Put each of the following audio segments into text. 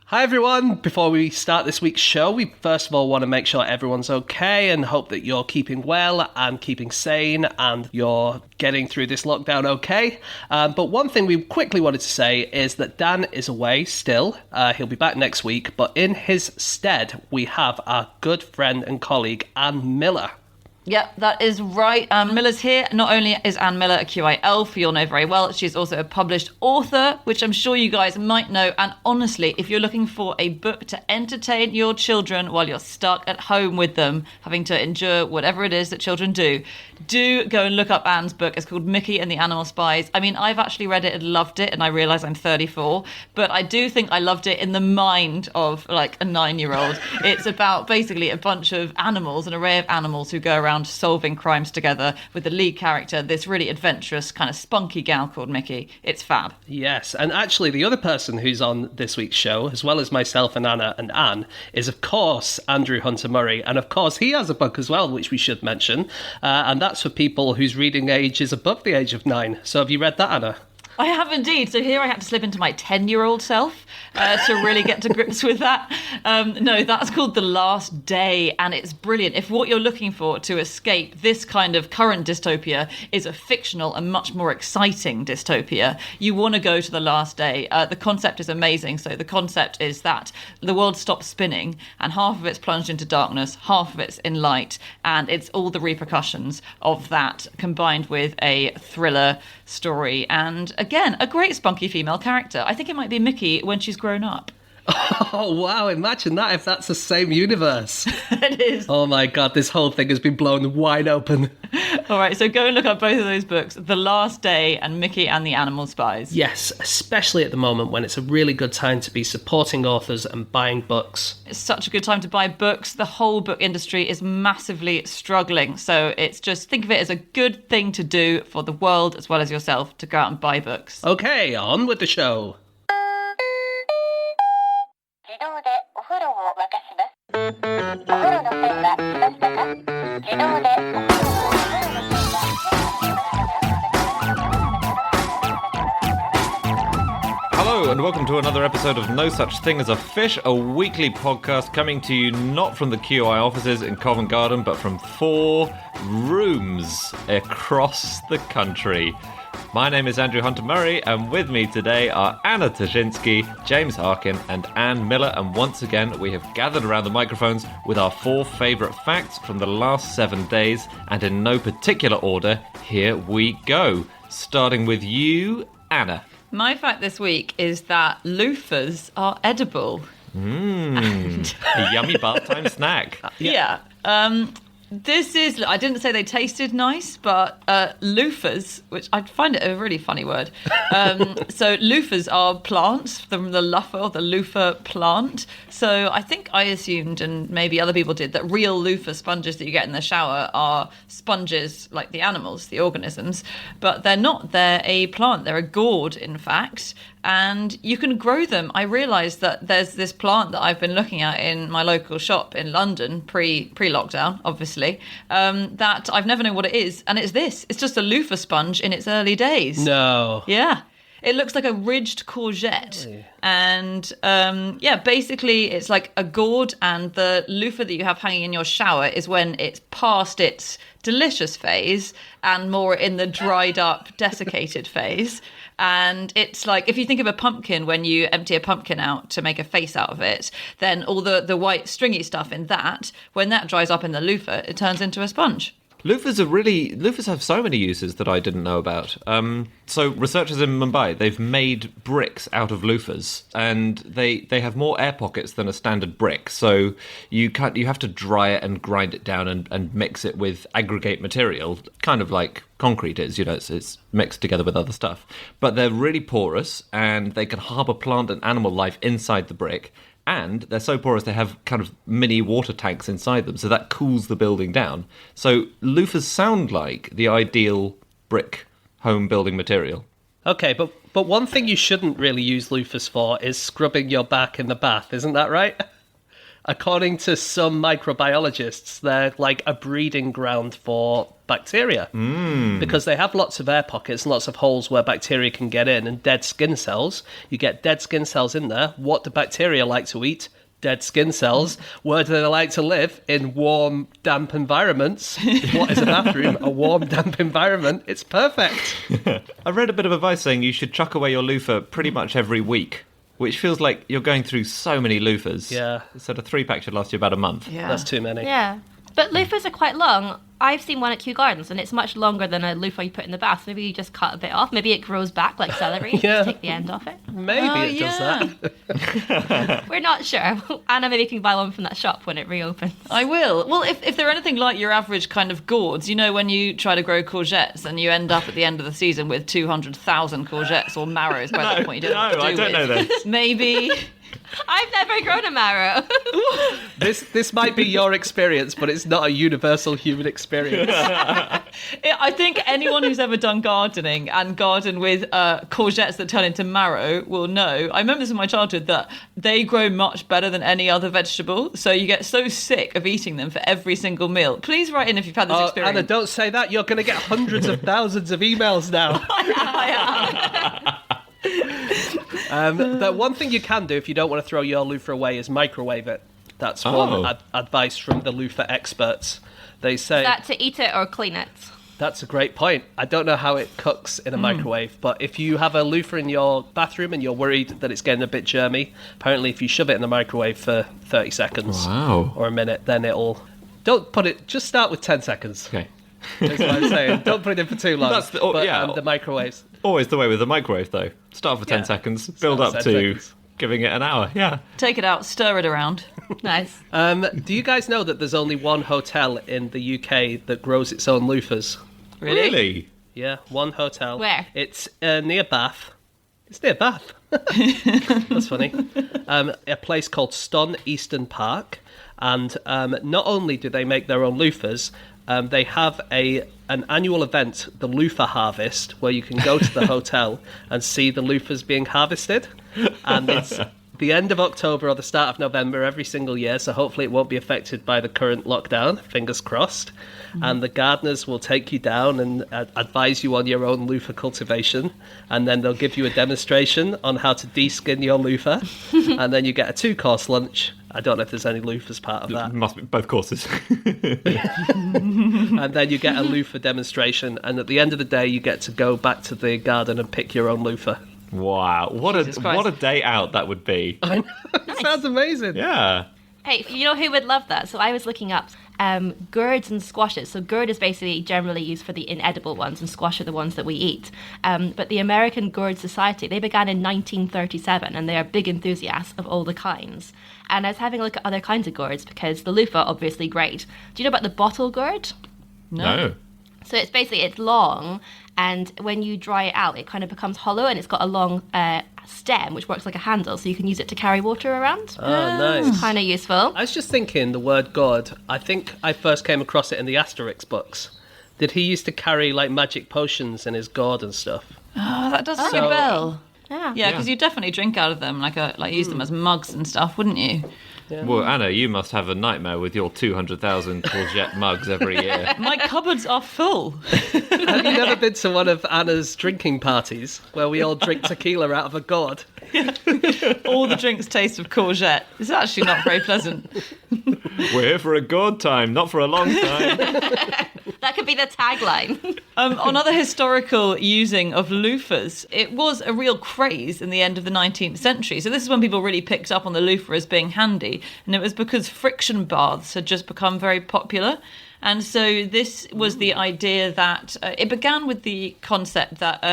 Hi everyone, before we start this week's show, we first of all want to make sure everyone's okay and hope that you're keeping well and keeping sane and you're getting through this lockdown okay. But one thing we quickly wanted to say is that Dan is away still. He'll be back next week, but in his stead, we have our good friend and colleague, Anne Miller. Yep, that is right. Anne Miller's here. Not only is Anne Miller a QI elf, you'll know very well, she's also a published author, which I'm sure you guys might know. And honestly, if you're looking for a book to entertain your children while you're stuck at home with them, having to endure whatever it is that children do go and look up Anne's book. It's called Mickey and the Animal Spies. I mean, I've actually read it and loved it, and I realise I'm 34, but I do think I loved it in the mind of like a 9-year-old. It's about basically a bunch of animals, an array of animals who go around solving crimes together, with the lead character, this really adventurous kind of spunky gal called Mickey. It's fab. Yes, and actually the other person who's on this week's show, as well as myself and Anna and Anne, is of course Andrew Hunter-Murray, and of course he has a book as well, which we should mention, and that's for people whose reading age is above the age of 9. So have you read that, Anna? I have indeed. So here I had to slip into my 10-year-old self to really get to grips with that. No, that's called The Last Day, and it's brilliant. If what you're looking for to escape this kind of current dystopia is a fictional and much more exciting dystopia, you want to go to The Last Day. The concept is amazing. So the concept is that the world stops spinning, and half of it's plunged into darkness, half of it's in light, and it's all the repercussions of that combined with a thriller story and again a great spunky female character. I think it might be Mickey when she's grown up. Oh wow, imagine that if that's the same universe. It is. Oh my god, this whole thing has been blown wide open. All right, so go and look up both of those books, The Last Day and Mickey and the Animal Spies. Yes, especially at the moment when it's a really good time to be supporting authors and buying books. It's such a good time to buy books. The whole book industry is massively struggling, so it's just think of it as a good thing to do for the world as well as yourself, to go out and buy books. Okay, on with the show. Hello and welcome to another episode of No Such Thing as a Fish, a weekly podcast coming to you not from the QI offices in Covent Garden, but from 4 rooms across the country. My name is Andrew Hunter-Murray, and with me today are Anna Ptaszynski, James Harkin, and Anne Miller. And once again, we have gathered around the microphones with our 4 favourite facts from the last 7 days. And in no particular order, here we go. Starting with you, Anna. My fact this week is that loofahs are edible. A yummy bath-time snack. Yeah. This is, I didn't say they tasted nice, but loofahs, which I find it a really funny word. So loofahs are plants from the luffa or the loofah plant. So I think I assumed, and maybe other people did, that real loofah sponges that you get in the shower are sponges like the animals, the organisms. But they're not. They're a plant. They're a gourd, in fact. And you can grow them. I realised that there's this plant that I've been looking at in my local shop in London, pre-lockdown, obviously, that I've never known what it is. And it's this. It's just a loofah sponge in its early days. No. Yeah. It looks like a ridged courgette. Really? And basically it's like a gourd, and the loofah that you have hanging in your shower is when it's past its delicious phase and more in the dried up, desiccated phase. And it's like, if you think of a pumpkin, when you empty a pumpkin out to make a face out of it, then all the white stringy stuff in that, when that dries up in the loofah, it turns into a sponge. Loofahs have so many uses that I didn't know about. So researchers in Mumbai, they've made bricks out of loofahs, and they have more air pockets than a standard brick. So you have to dry it and grind it down and mix it with aggregate material, kind of like concrete is. It's mixed together with other stuff. But they're really porous, and they can harbour plant and animal life inside the brick. And they're so porous they have kind of mini water tanks inside them, so that cools the building down. So loofahs sound like the ideal brick home building material. Okay, but one thing you shouldn't really use loofahs for is scrubbing your back in the bath, isn't that right? according to some microbiologists, they're like a breeding ground for bacteria because they have lots of air pockets and lots of holes where bacteria can get in, and dead skin cells. You get dead skin cells in there. What do bacteria like to eat? Dead skin cells. Where do they like to live? In warm, damp environments. What is a bathroom? A warm, damp environment. It's perfect. I read a bit of advice saying you should chuck away your loofah pretty much every week, which feels like you're going through so many loofahs. Yeah. So the 3-pack should last you about a month. Yeah. That's too many. Yeah. But loofahs are quite long. I've seen one at Kew Gardens, and it's much longer than a loofah you put in the bath. Maybe you just cut a bit off. Maybe it grows back like celery. Yeah. Just take the end off it. Maybe it does that. We're not sure. Anna maybe can buy one from that shop when it reopens. I will. Well, if they're anything like your average kind of gourds, you know, when you try to grow courgettes and you end up at the end of the season with 200,000 courgettes or marrows by that point you don't know what to do I don't know with. this. Maybe. I've never grown a marrow. This might be your experience, but it's not a universal human experience. I think anyone who's ever done gardening and garden with courgettes that turn into marrow will know. I remember this in my childhood that they grow much better than any other vegetable. So you get so sick of eating them for every single meal. Please write in if you've had this experience. Anna, don't say that. You're going to get hundreds of thousands of emails now. The one thing you can do if you don't want to throw your loofah away is microwave it. That's one advice from the loofah experts. They say... Is that to eat it or clean it? That's a great point. I don't know how it cooks in a microwave, but if you have a loofah in your bathroom and you're worried that it's getting a bit germy, apparently if you shove it in the microwave for 30 seconds or a minute, then it'll... Don't put it... Just start with 10 seconds. Okay. That's what I'm saying. Don't put it in for too long. That's the microwaves. Always the way with the microwave, though. Start for 10 seconds, build up to 10 seconds. giving it an hour. Yeah. Take it out, stir it around. Nice. Do you guys know that there's only one hotel in the UK that grows its own loofahs? Really? Yeah, one hotel. Where? It's near Bath. It's near Bath. That's funny. A place called Ston Eastern Park. And not only do they make their own loofahs, they have an annual event, the Loofah Harvest, where you can go to the hotel and see the loofahs being harvested. And it's the end of October or the start of November every single year, so hopefully it won't be affected by the current lockdown, fingers crossed. And the gardeners will take you down and advise you on your own loofah cultivation, and then they'll give you a demonstration on how to de-skin your loofah, and then you get a 2-course lunch. I don't know if there's any loofahs part of that. Must be both courses. And then you get a loofah demonstration, and at the end of the day you get to go back to the garden and pick your own loofah. Wow. What a day out that would be. I know. It sounds amazing. Yeah. Hey, you know who would love that? So I was looking up gourds and squashes. So gourd is basically generally used for the inedible ones, and squash are the ones that we eat. But the American Gourd Society, they began in 1937, and they are big enthusiasts of all the kinds. And I was having a look at other kinds of gourds, because the loofah, obviously great. Do you know about the bottle gourd? No. So it's long, and when you dry it out, it kind of becomes hollow, and it's got a long stem, which works like a handle, so you can use it to carry water around. Oh, nice. Kind of useful. I was just thinking the word gourd. I think I first came across it in the Asterix books. Did he used to carry like magic potions in his gourd and stuff? Oh, that does ring So- a bell. Yeah. Yeah, because you definitely drink out of them, like use them as mugs and stuff, wouldn't you? Well, Anna, you must have a nightmare with your 200,000 courgette mugs every year. My cupboards are full. Have you never been to one of Anna's drinking parties where we all drink tequila out of a gourd? All the drinks taste of courgette. It's actually not very pleasant. We're here for a gourd time, not for a long time. That could be the tagline. On other historical using of loofahs, it was a real craze in the end of the 19th century. So this is when people really picked up on the loofah as being handy. And it was because friction baths had just become very popular. And so this was the idea that it began with the concept that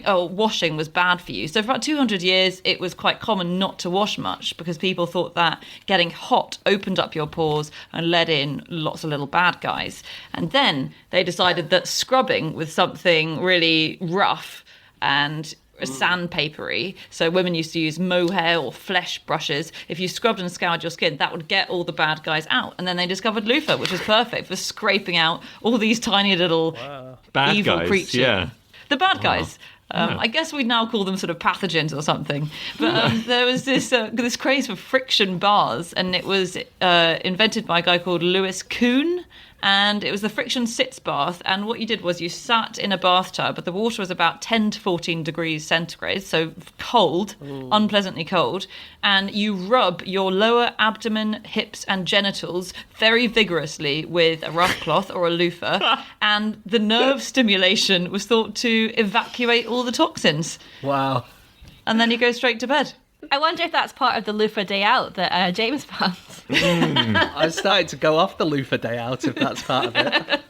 washing was bad for you. So for about 200 years, it was quite common not to wash much because people thought that getting hot opened up your pores and let in lots of little bad guys. And then they decided that scrubbing with something really rough and sandpapery, so women used to use mohair or flesh brushes. If you scrubbed and scoured your skin, that would get all the bad guys out. And then they discovered loofah, which was perfect for scraping out all these tiny little Bad evil guys, creatures. yeah. The bad guys. I guess we'd now call them sort of pathogens or something. But there was this craze for friction bars, and it was invented by a guy called Louis Kuhn. And it was the friction sitz bath. And what you did was you sat in a bathtub, but the water was about 10 to 14 degrees centigrade, so cold, unpleasantly cold. And you rub your lower abdomen, hips, and genitals very vigorously with a rough cloth or a loofah. And the nerve stimulation was thought to evacuate all the toxins. Wow. And then you go straight to bed. I wonder if that's part of the loofah day out that James found. I started to go off the loofah day out if that's part of it.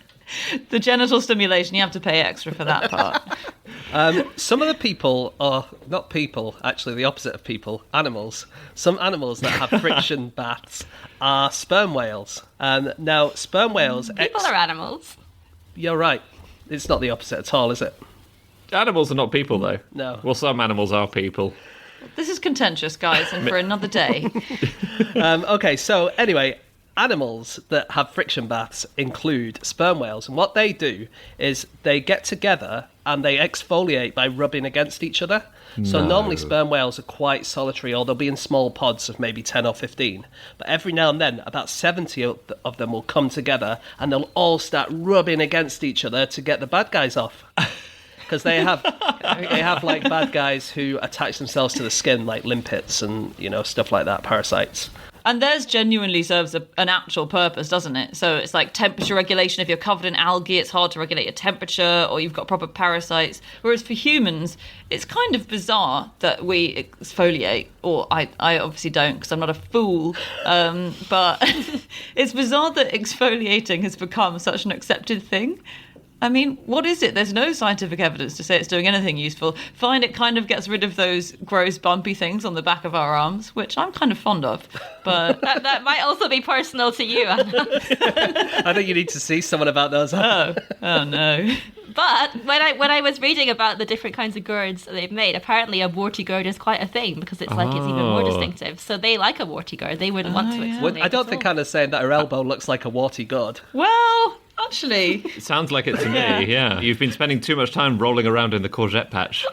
The genital stimulation, you have to pay extra for that part. Some of the people are not people, actually the opposite of people, animals. Some animals that have friction baths are sperm whales. Now, sperm whales... People are animals. You're right. It's not the opposite at all, is it? Animals are not people, though. No. Well, some animals are people. This is contentious, guys, and for another day. Okay, so anyway, animals that have friction baths include sperm whales, and what they do is they get together and they exfoliate by rubbing against each other. So normally sperm whales are quite solitary, or they'll be in small pods of maybe 10 or 15. But every now and then, about 70 of them will come together and they'll all start rubbing against each other to get the bad guys off. Because they have like bad guys who attach themselves to the skin, like limpets and stuff like that, parasites. And theirs genuinely serves an actual purpose, doesn't it? So it's like temperature regulation. If you're covered in algae, it's hard to regulate your temperature, or you've got proper parasites. Whereas for humans, it's kind of bizarre that we exfoliate, or I obviously don't because I'm not a fool, but it's bizarre that exfoliating has become such an accepted thing. I mean, what is it? There's no scientific evidence to say it's doing anything useful. Fine, it kind of gets rid of those gross bumpy things on the back of our arms, which I'm kind of fond of. But that might also be personal to you, Anna. I think you need to see someone about those. oh no. But when I was reading about the different kinds of gourds that they've made, apparently a warty gourd is quite a thing because it's like it's even more distinctive. So they like a warty gourd. They wouldn't want to exfoliate. I don't think Anna's saying that her elbow looks like a warty gourd. Well, actually, It sounds like it to me, yeah. You've been spending too much time rolling around in the courgette patch.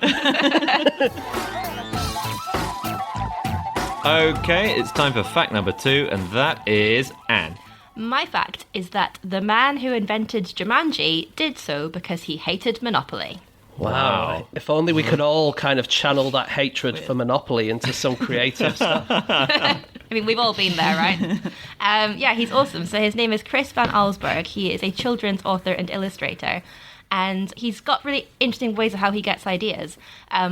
Okay, it's time for fact number 2, and that is Anne. My fact is that the man who invented Jumanji did so because he hated Monopoly. Wow. If only we could all kind of channel that hatred for Monopoly into some creative stuff. I mean, we've all been there, right? Yeah, he's awesome. So his name is Chris Van Allsburg. He is a children's author and illustrator. And he's got really interesting ways of how he gets ideas.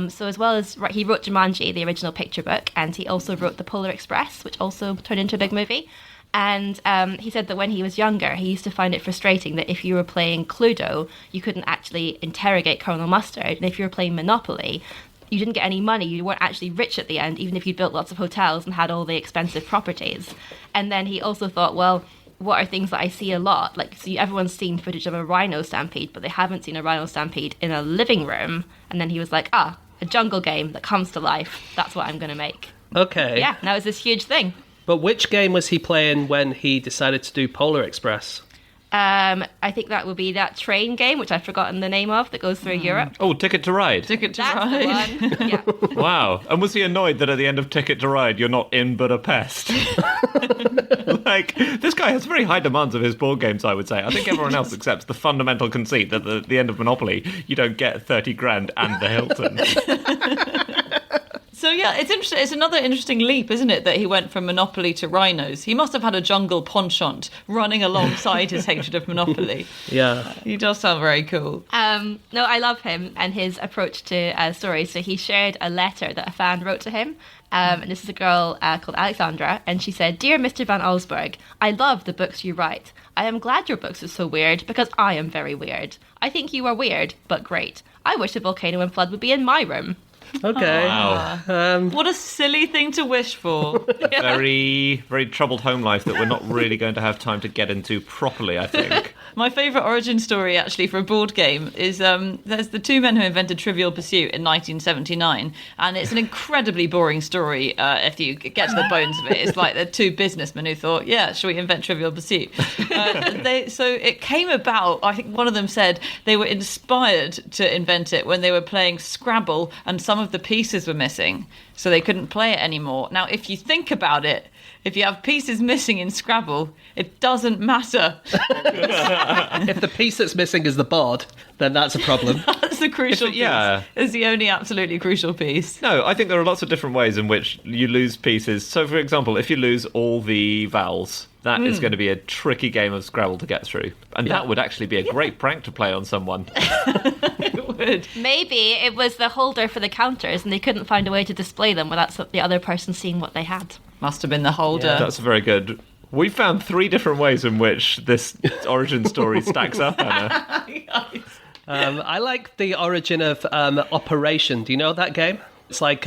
So as well as, he wrote Jumanji, the original picture book, and he also wrote The Polar Express, which also turned into a big movie. And he said that when he was younger, he used to find it frustrating that if you were playing Cluedo, you couldn't actually interrogate Colonel Mustard. And if you were playing Monopoly, you didn't get any money. You weren't actually rich at the end, even if you built lots of hotels and had all the expensive properties. And then he also thought, well, what are things that I see a lot? Like, so everyone's seen footage of a rhino stampede, but they haven't seen a rhino stampede in a living room. And then he was like, a jungle game that comes to life. That's what I'm going to make. Okay. Yeah, now it's this huge thing. But which game was he playing when he decided to do Polar Express? I think that would be that train game, which I've forgotten the name of, that goes through Europe. Oh, Ticket to Ride. Ticket to That's Ride. the one. Yeah. Wow. And was he annoyed that at the end of Ticket to Ride, you're not in Budapest? Like, this guy has very high demands of his board games, I would say. I think everyone else accepts the fundamental conceit that at the end of Monopoly, you don't get 30 grand and the Hilton. So yeah, it's interesting. It's another interesting leap, isn't it, that he went from Monopoly to rhinos. He must have had a jungle penchant running alongside his hatred of Monopoly. Yeah. He does sound very cool. No, I love him and his approach to stories. So he shared a letter that a fan wrote to him. And this is a girl called Alexandra. And she said, "Dear Mr. Van Allsburg, I love the books you write. I am glad your books are so weird because I am very weird. I think you are weird, but great. I wish a volcano and flood would be in my room." Okay. Wow. What a silly thing to wish for. Very, very troubled home life that we're not really going to have time to get into properly, I think. My favourite origin story, actually, for a board game is there's the two men who invented Trivial Pursuit in 1979, and it's an incredibly boring story if you get to the bones of it. It's like the two businessmen who thought, yeah, shall we invent Trivial Pursuit? So it came about, I think one of them said they were inspired to invent it when they were playing Scrabble and some of the pieces were missing, so they couldn't play it anymore. Now, if you think about it, if you have pieces missing in Scrabble, it doesn't matter. If the piece that's missing is the board, then that's a problem. That's the crucial piece. Yeah. It's the only absolutely crucial piece. No, I think there are lots of different ways in which you lose pieces. So, for example, if you lose all the vowels, that is going to be a tricky game of Scrabble to get through. And that would actually be a great prank to play on someone. It would. Maybe it was the holder for the counters and they couldn't find a way to display them without the other person seeing what they had. Must have been the holder. Yeah. That's very good. We found 3 different ways in which this origin story stacks up, Anna. I like the origin of Operation. Do you know that game? It's like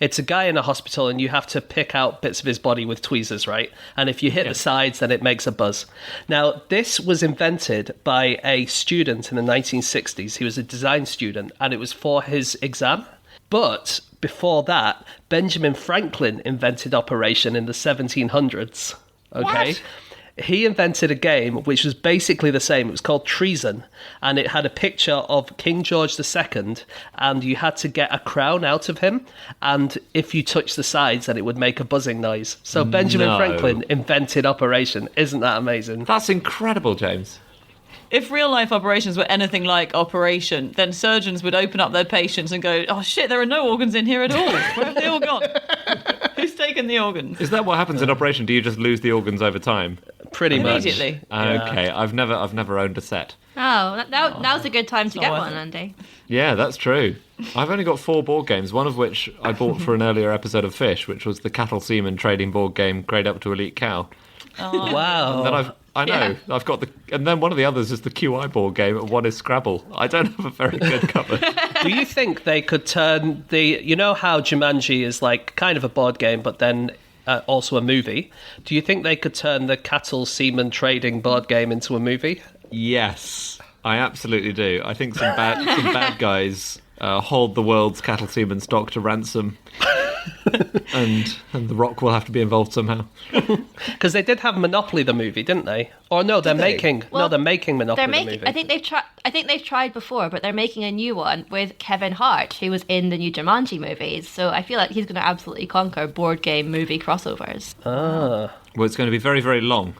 it's a guy in a hospital and you have to pick out bits of his body with tweezers, right? And if you hit the sides, then it makes a buzz. Now, this was invented by a student in the 1960s. He was a design student, and it was for his exam. But before that, Benjamin Franklin invented Operation in the 1700s. Okay? What? He invented a game which was basically the same. It was called Treason, and it had a picture of King George II, and you had to get a crown out of him, and if you touched the sides, then it would make a buzzing noise. So Benjamin No. Franklin invented Operation. Isn't that amazing? That's incredible, James. If real-life operations were anything like Operation, then surgeons would open up their patients and go, oh shit, there are no organs in here at all. Where have they all gone? Who's taken the organs? Is that what happens in Operation? Do you just lose the organs over time? Pretty much. Immediately. Okay, I've never owned a set. Oh, now's a good time to get worth one, it. Andy. Yeah, that's true. I've only got 4 board games, one of which I bought for an earlier episode of Fish, which was the Cattle Seaman trading board game, Grade Up to Elite Cow. Wow. Then I've got and then one of the others is the QI board game, and one is Scrabble. I don't have a very good cupboard. Do you think they could turn you know how Jumanji is like kind of a board game, but then also a movie? Do you think they could turn the cattle semen trading board game into a movie? Yes, I absolutely do. I think some bad guys hold the world's cattle semen stock to ransom. and The Rock will have to be involved somehow. Because they did have Monopoly the movie, didn't they? Or no, they're making Monopoly the movie. I think they've tried before, but they're making a new one with Kevin Hart, who was in the new Jumanji movies. So I feel like he's going to absolutely conquer board game movie crossovers. Ah. Well, it's going to be very, very long.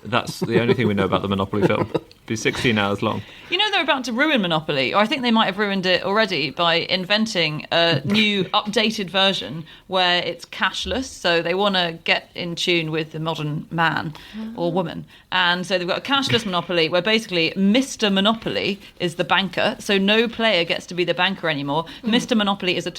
That's the only thing we know about the Monopoly film. It'll be 16 hours long. You know they're about to ruin Monopoly, or I think they might have ruined it already by inventing a new updated version where it's cashless, so they want to get in tune with the modern man or woman. And so they've got a cashless Monopoly where basically Mr. Monopoly is the banker, so no player gets to be the banker anymore. Mr. Monopoly is a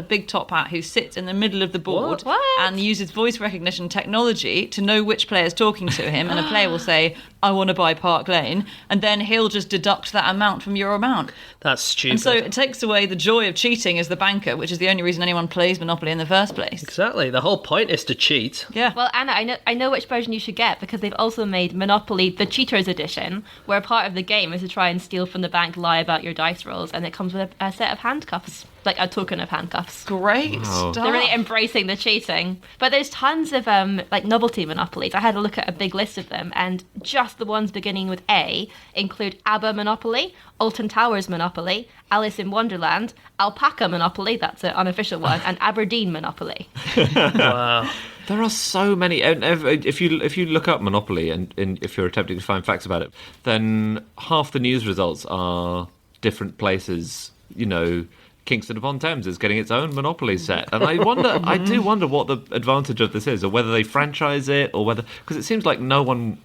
big top hat who sits in the middle of the board What? and uses voice recognition technology to know which player is talking to him, and a player will say, I want to buy Park Lane, and then he'll just deduct that amount from your amount. That's stupid. And so it takes away the joy of cheating as the banker, which is the only reason anyone plays Monopoly in the first place. Exactly. The whole point is to cheat. Yeah. Well, Anna, I know which version you should get, because they've also made Monopoly the Cheaters Edition, where part of the game is to try and steal from the bank, lie about your dice rolls, and it comes with a set of handcuffs, like a token of handcuffs. Great Wow. stuff. They're really embracing the cheating. But there's tons of like novelty monopolies. I had a look at a big list of them, and just the ones beginning with A include ABBA Monopoly, Alton Towers Monopoly, Alice in Wonderland, Alpaca Monopoly, that's an unofficial one, and Aberdeen Monopoly. Wow. There are so many. And if you look up Monopoly and if you're attempting to find facts about it, then half the news results are different places. You know, Kingston upon Thames is getting its own Monopoly set, and I do wonder what the advantage of this is, or whether they franchise it, or whether, because it seems like no one.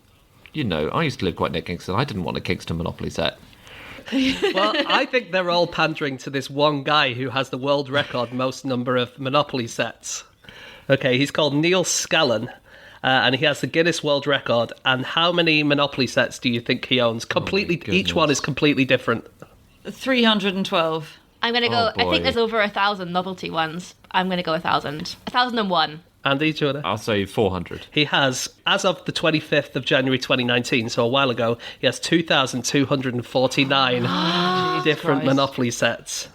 You know, I used to live quite near Kingston. I didn't want a Kingston Monopoly set. Well, I think they're all pandering to this one guy who has the world record most number of Monopoly sets. Okay, he's called Neil Scallon, and he has the Guinness World Record. And how many Monopoly sets do you think he owns? Completely, each one is completely different. 312. I'm going to go, Oh, I boy. think there's over 1,000 novelty ones. I'm going to go 1,000. 1,001. Andy, do you wanna? I'll say 400. He has, as of the 25th of January 2019, so a while ago, he has 2,249 different Christ. Monopoly sets.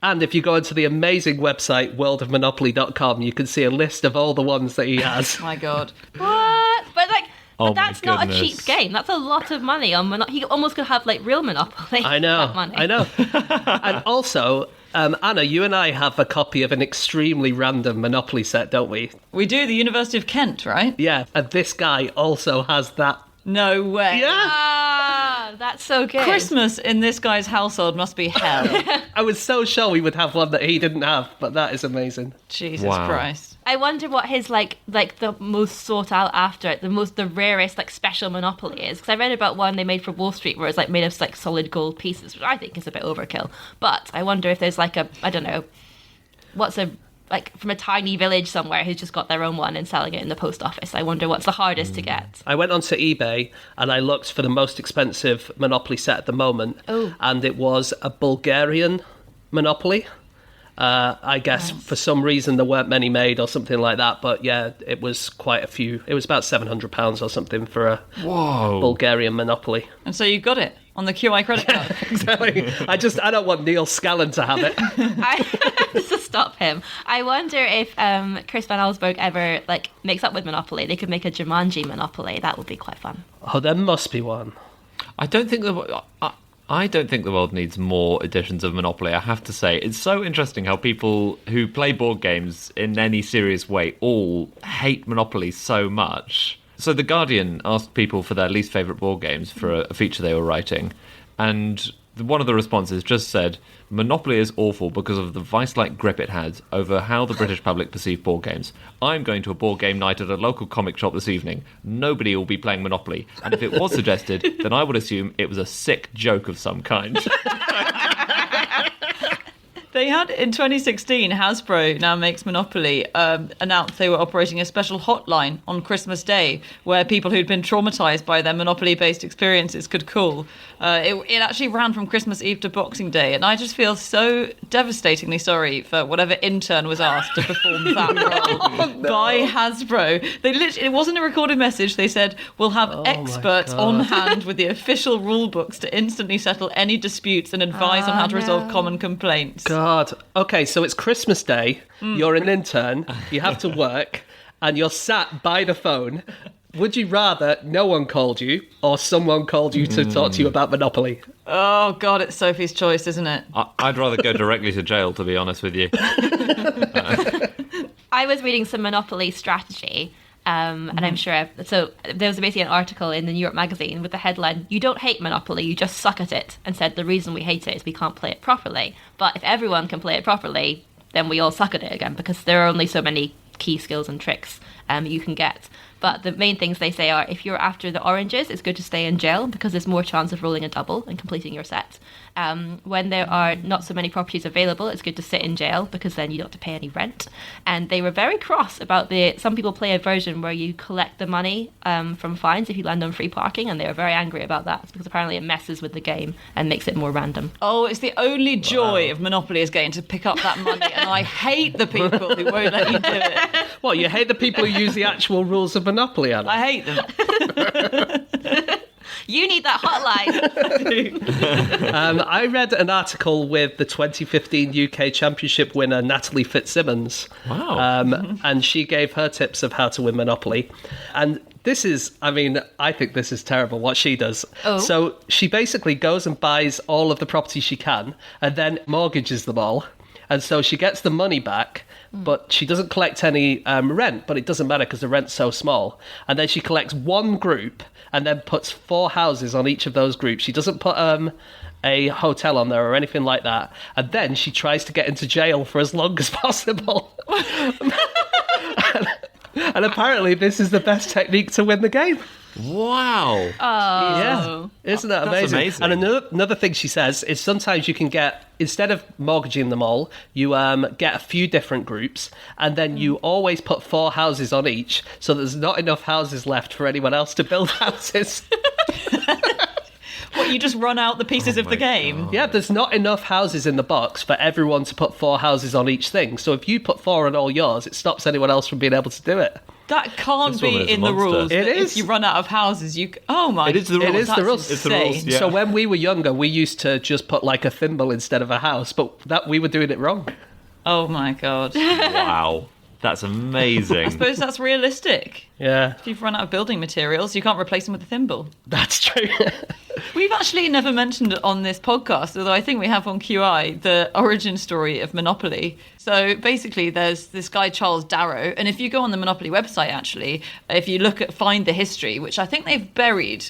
And if you go into the amazing website, worldofmonopoly.com, you can see a list of all the ones that he has. My God. What? But like, Oh but that's my not a goodness. cheap game. That's a lot of money on Monopoly. He almost could have like real Monopoly. I know, that money. I know. And also, Anna, you and I have a copy of an extremely random Monopoly set, don't we? We do, the University of Kent, right? Yeah, and this guy also has that. No way. Yeah, Ah, that's so good. Christmas in this guy's household must be hell. I was so sure we would have one that he didn't have, but that is amazing. Jesus Wow. Christ. I wonder what his like the most sought out after, the rarest like special Monopoly is. Because I read about one they made for Wall Street where it's like made of like solid gold pieces, which I think is a bit overkill. But I wonder if there's like I don't know, what's a like from a tiny village somewhere who's just got their own one and selling it in the post office. I wonder what's the hardest to get. I went onto eBay and I looked for the most expensive Monopoly set at the moment, and it was a Bulgarian Monopoly. I guess for some reason there weren't many made or something like that, but yeah, it was quite a few. It was about £700 or something for a Whoa. Bulgarian Monopoly. And so you got it on the QI credit card. Exactly. I don't want Neil Scallon to have it. Just to stop him. I wonder if Chris Van Allsburg ever like makes up with Monopoly. They could make a Jumanji Monopoly. That would be quite fun. Oh, there must be one. I don't think I don't think the world needs more editions of Monopoly, I have to say. It's so interesting how people who play board games in any serious way all hate Monopoly so much. So The Guardian asked people for their least favourite board games for a feature they were writing, and one of the responses just said, Monopoly is awful because of the vice-like grip it has over how the British public perceive board games. I'm going to a board game night at a local comic shop this evening. Nobody will be playing Monopoly, and if it was suggested, then I would assume it was a sick joke of some kind. They had, in 2016, Hasbro, now makes Monopoly, announced they were operating a special hotline on Christmas Day where people who'd been traumatised by their Monopoly-based experiences could call. It actually ran from Christmas Eve to Boxing Day, and I just feel so devastatingly sorry for whatever intern was asked to perform that role by Hasbro. They literally, it wasn't a recorded message. They said, we'll have experts on hand with the official rule books to instantly settle any disputes and advise on how to resolve common complaints. God. Okay, so it's Christmas Day. You're an intern. You have to work, and you're sat by the phone. Would you rather no one called you or someone called you to talk to you about Monopoly? Oh, God, it's Sophie's choice, isn't it? I'd rather go directly to jail, to be honest with you. I was reading some Monopoly strategy, and I'm sure. So there was basically an article in the New York Magazine with the headline, "You don't hate Monopoly, you just suck at it," and said the reason we hate it is we can't play it properly. But if everyone can play it properly, then we all suck at it again because there are only so many key skills and tricks you can get. But the main things they say are, if you're after the oranges, it's good to stay in jail because there's more chance of rolling a double and completing your set. When there are not so many properties available, it's good to sit in jail because then you don't have to pay any rent. And they were very cross about some people play a version where you collect the money from fines if you land on free parking, and they were very angry about that because apparently it messes with the game and makes it more random. Oh, it's the only joy of Monopoly is getting to pick up that money, and I hate the people who won't let you do it. What, you hate the people who use the actual rules of Monopoly, Anna? I hate them. You need that hotline. I read an article with the 2015 UK Championship winner Natalie Fitzsimmons. Wow. And she gave her tips of how to win Monopoly. And this is, I think this is terrible, what she does. Oh. So she basically goes and buys all of the properties she can and then mortgages them all. And so she gets the money back, but she doesn't collect any rent, but it doesn't matter because the rent's so small. And then she collects one group and then puts 4 houses on each of those groups. She doesn't put a hotel on there or anything like that. And then she tries to get into jail for as long as possible. And apparently this is the best technique to win the game. Wow. Yeah, isn't that That's amazing? amazing. And another thing she says is sometimes you can get, instead of mortgaging them all, you get a few different groups, and then you always put 4 houses on each, so there's not enough houses left for anyone else to build houses. What, you just run out the pieces of the game? Yeah, there's not enough houses in the box for everyone to put 4 houses on each thing. So if you put 4 on all yours, it stops anyone else from being able to do it. That can't This be woman is a in the monster. rules. It that is. If you run out of houses, you... Oh, my... It is the rules. It is the That's rules. It's the rules, insane. yeah. So when we were younger, we used to just put like a thimble instead of a house, but that we were doing it wrong. Oh, my God. Wow. That's amazing. I suppose that's realistic. Yeah, If you've run out of building materials, you can't replace them with a thimble. that's true. We've actually never mentioned it on this podcast, although I think we have on QI, the origin story of Monopoly. So basically, there's this guy, Charles Darrow, and if you go on the Monopoly website, actually, if you find the history, which I think they've buried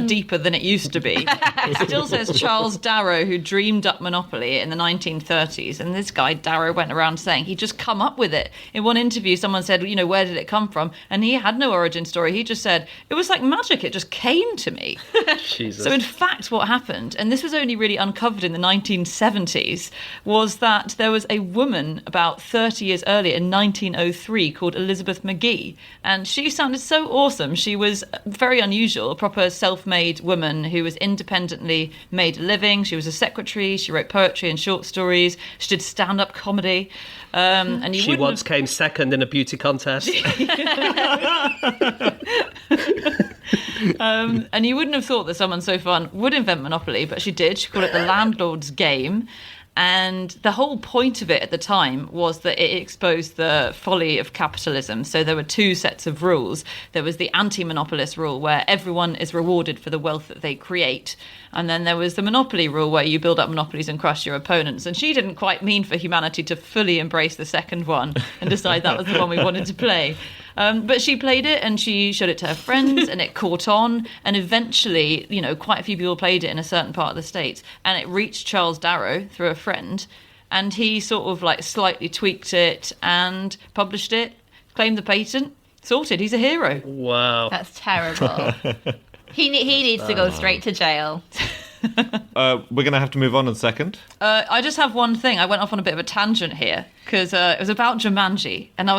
deeper than it used to be, it still says Charles Darrow, who dreamed up Monopoly in the 1930s. And this guy, Darrow, went around saying he'd just come up with it. In one interview, someone said, where did it come from? And he had no origin story. He just said, it was like magic. It just came to me. Jesus. So in fact, what happened, and this was only really uncovered in the 1970s, was that there was a woman about 30 years earlier in 1903 called Elizabeth McGee. And she sounded so awesome. She was very unusual, a proper self-made woman who was independently made a living. She was a secretary. She wrote poetry and short stories. She did stand-up comedy. And She once came second in a beauty contest. And you wouldn't have thought that someone so fun would invent Monopoly, but she did. She called it the landlord's game. And the whole point of it at the time was that it exposed the folly of capitalism. So there were 2 sets of rules. There was the anti-monopolist rule, where everyone is rewarded for the wealth that they create. And then there was the monopoly rule, where you build up monopolies and crush your opponents. And she didn't quite mean for humanity to fully embrace the second one and decide that was the one we wanted to play. But she played it and she showed it to her friends and it caught on. And eventually, quite a few people played it in a certain part of the States. And it reached Charles Darrow through a friend. And he sort of like slightly tweaked it and published it, claimed the patent, sorted. He's a hero. Wow. That's terrible. He needs to go straight to jail. We're going to have to move on in a second. I just have one thing. I went off on a bit of a tangent here because it was about Jumanji, and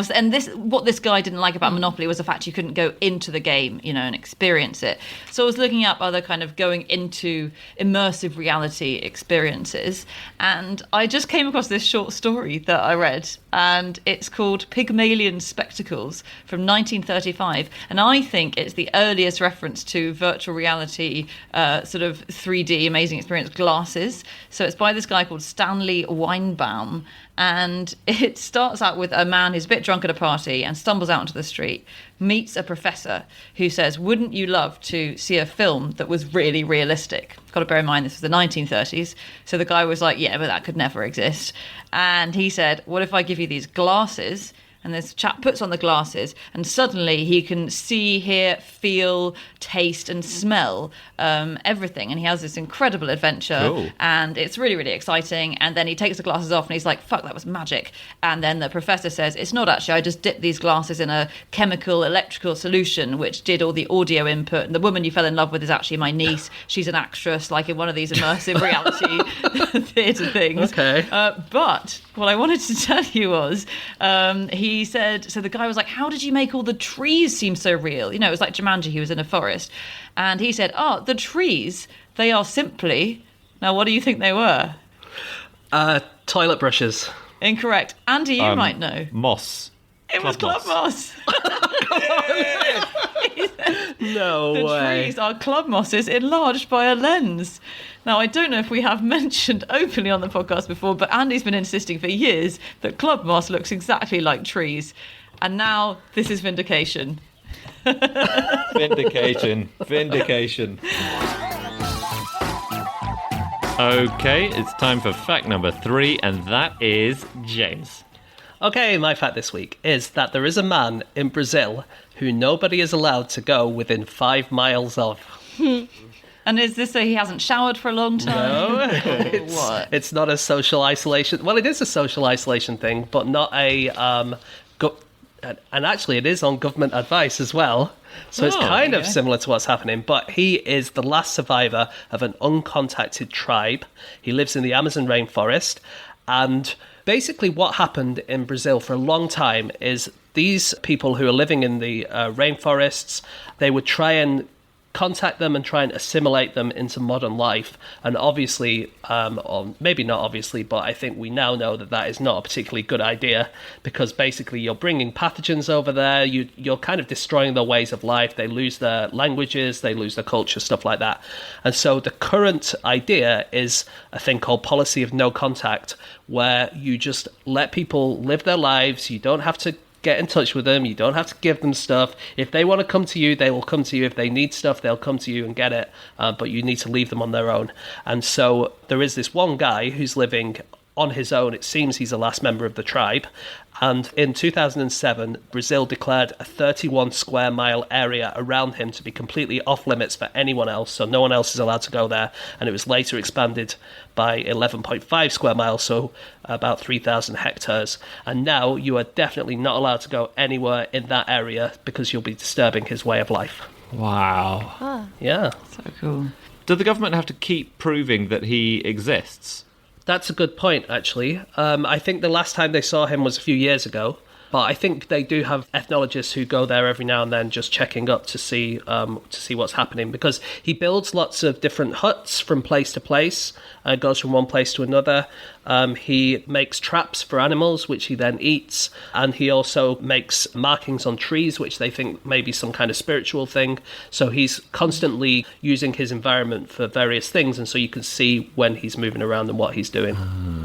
what this guy didn't like about Monopoly was the fact you couldn't go into the game, and experience it. So I was looking up other kind of going into immersive reality experiences, and I just came across this short story that I read, and it's called Pygmalion Spectacles from 1935, and I think it's the earliest reference to virtual reality, sort of 3D amazing experience glasses. So it's by this guy called Stanley Weinbaum, and it starts out with a man who's a bit drunk at a party and stumbles out onto the street, meets a professor who says, wouldn't you love to see a film that was really realistic? Got to bear in mind this was the 1930s. So the guy was like, yeah, but that could never exist. And he said, what if I give you these glasses? And this chap puts on the glasses and suddenly he can see, hear, feel, taste and smell everything. And he has this incredible adventure. Cool. And it's really, really exciting. And then he takes the glasses off and he's like, fuck, that was magic. And then the professor says, it's not actually. I just dipped these glasses in a chemical electrical solution which did all the audio input. And the woman you fell in love with is actually my niece. She's an actress, like in one of these immersive reality theatre things. Okay. But what I wanted to tell you was he said, so the guy was like, how did you make all the trees seem so real? It was like Jumanji, he was in a forest. And he said, the trees, they are simply... Now, what do you think they were? Toilet brushes. Incorrect. Andy, you might know. Moss. It was club moss. No The way. trees are club mosses enlarged by a lens. Now, I don't know if we have mentioned openly on the podcast before, but Andy's been insisting for years that club moss looks exactly like trees. And now this is vindication. Vindication. Vindication. Okay, it's time for fact number 3, and that is James. Okay, my fact this week is that there is a man in Brazil who nobody is allowed to go within 5 miles of. And is this so he hasn't showered for a long time? No, What? it's not a social isolation. Well, it is a social isolation thing, but not a... and actually, it is on government advice as well. So it's kind of similar to what's happening. But he is the last survivor of an uncontacted tribe. He lives in the Amazon rainforest. And basically what happened in Brazil for a long time is these people who are living in the rainforests, they would try and contact them and try and assimilate them into modern life. And obviously, or maybe not obviously, but I think we now know that that is not a particularly good idea, because basically you're bringing pathogens over there, you're kind of destroying their ways of life, they lose their languages, they lose their culture, stuff like that. And so the current idea is a thing called policy of no contact, where you just let people live their lives, you don't have to get in touch with them, you don't have to give them stuff. If they want to come to you, they will come to you. If they need stuff, they'll come to you and get it, but you need to leave them on their own. And so there is this one guy who's living on his own. It seems he's the last member of the tribe. And in 2007, Brazil declared a 31 square mile area around him to be completely off limits for anyone else, so no one else is allowed to go there. And it was later expanded by 11.5 square miles, so about 3,000 hectares. And now you are definitely not allowed to go anywhere in that area because you'll be disturbing his way of life. Wow. Yeah. So cool. Do the government have to keep proving that he exists? That's a good point, actually. I think the last time they saw him was a few years ago, but I think they do have ethnologists who go there every now and then just checking up to see what's happening, because he builds lots of different huts from place to place, goes from one place to another. He makes traps for animals, which he then eats, and he also makes markings on trees, which they think may be some kind of spiritual thing. So he's constantly using his environment for various things, and so you can see when he's moving around and what he's doing.